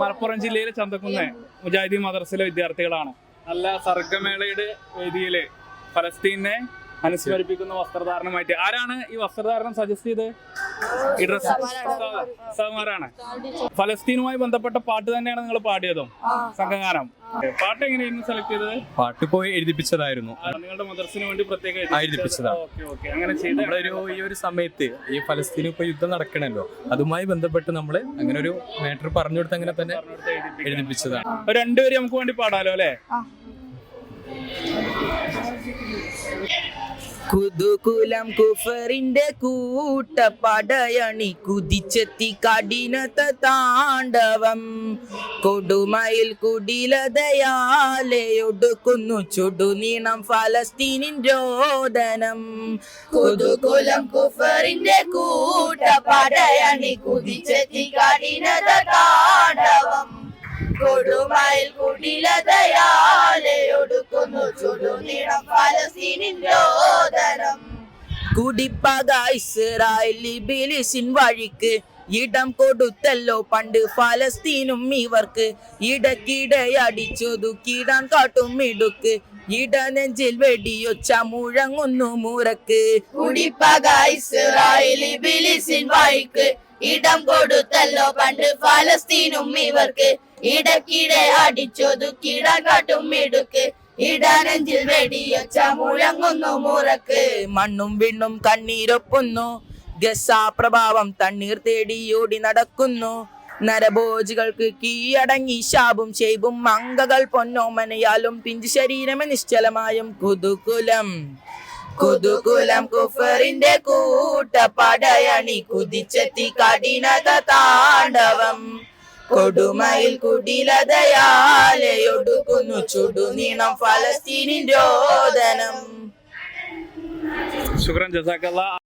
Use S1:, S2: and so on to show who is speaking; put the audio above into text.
S1: മലപ്പുറം ജില്ലയിലെ ചന്തക്കുന്ന് മുജാഹിദീൻ മദ്രസയിലെ വിദ്യാർത്ഥികളാണ്. നല്ല സർഗമേളയുടെ വേദിയില് ഫലസ്തീനെ അനുസ്മരിപ്പിക്കുന്ന വസ്ത്രധാരണമായിട്ട് ആരാണ് ഈ വസ്ത്രധാരണം സജസ്റ്റ് ചെയ്ത്? ഈ ഡ്രസ് സഹമാരാണ്. ഫലസ്തീനുമായി ബന്ധപ്പെട്ട പാട്ട് തന്നെയാണ് നിങ്ങൾ പാടിയതും സംഘഗാനം. പാട്ട് എങ്ങനെയായിരുന്നു സെലക്ട് ചെയ്തത്?
S2: പാട്ട് പോയി എഴുതിപ്പിച്ചതായിരുന്നു.
S1: നിങ്ങളുടെ മദ്രസിന് വേണ്ടി പ്രത്യേകം
S2: എഴുതിപ്പിച്ചതാണ്.
S1: അങ്ങനെ ചെയ്ത
S2: ഈ ഒരു സമയത്ത് ഈ ഫലസ്തീൻ ഇപ്പൊ യുദ്ധം നടക്കണല്ലോ, അതുമായി ബന്ധപ്പെട്ട് നമ്മള് അങ്ങനെ ഒരു മാറ്റർ പറഞ്ഞു കൊടുത്ത് അങ്ങനെ തന്നെ എഴുതിപ്പിച്ചതാണ്.
S1: രണ്ടുപേരും നമുക്ക് വേണ്ടി പാടാലോ അല്ലെ?
S3: കുതുകുലം കുഫറിന്റെ കൂട്ടപ്പടയണി കുതിച്ചെത്തി കഠിനത താണ്ഡവം കൊടുമയിൽ കുടിലതയാലെ ഒടുക്കുന്നു ചുടുനീണം ഫലസ്തീനിൻ രോദനം. കുതുകുലം കുഫറിന്റെ കൂട്ടപ്പടയണി കുതിച്ചെത്തി കഠിനത താണ്ഡവം കൊടുമയിൽ കുടിലതയാലെ ഒടുക്കുന്നു ചുടുനീണം ഫലസ്തീനിൻ രോദനം. കുടിപ്പക ഇസ്രായേൽ ഇബ്ലീസിൻ വഴിക്ക് ഇടം കൊടുത്തല്ലോ പണ്ട് ഫലസ്തീനും ഇവർക്ക്. ഇടക്കിടെ അടിച്ചൊതുക്കിടാൻ കാട്ടും മിടുക്ക് ഇടനെഞ്ചിൽ വെടിയൊച്ച മുഴങ്ങുന്നു മുറക്ക്. കുടിപ്പക ഇസ്രായേൽ ഇബ്ലീസിൻ വഴിക്ക് ഇടം കൊടുത്തല്ലോ പണ്ട് ഫലസ്തീനും ഇവർക്ക്. ഇടക്കിടെ അടിച്ചൊതുക്കിടാൻ കാട്ടും മിടുക്ക് ഇടനെഞ്ചിൽ വെടിയൊച്ച മുഴങ്ങുന്നു മുറക്ക്. മണ്ണും വിണ്ണും കണ്ണീരൊപ്പുന്നു ഗസാ പ്രഭാവം തണ്ണീർ തേടി ഓടി നടക്കുന്നു. നരഭോജികൾക്ക് കീഴടങ്ങി ശാപും ചെയ്വും അങ്കകൾ പൊന്നോമനയാലും പിഞ്ചു ശരീരമെ നിശ്ചലമായും കുതുകുലം കുതുകുലം കുഫറിന്റെ കൂട്ടപ്പടയണി കുതിച്ചെത്തി കഠിനത താണ്ഡവം കൊടുമയിൽ കുടിലതയാലെ ഒടുക്കുന്നു ചുടുനീണം ഫലസ്തീനിൻ രോദനം.
S1: ശുക്രൻ ജസാക്കല്ലാഹ്.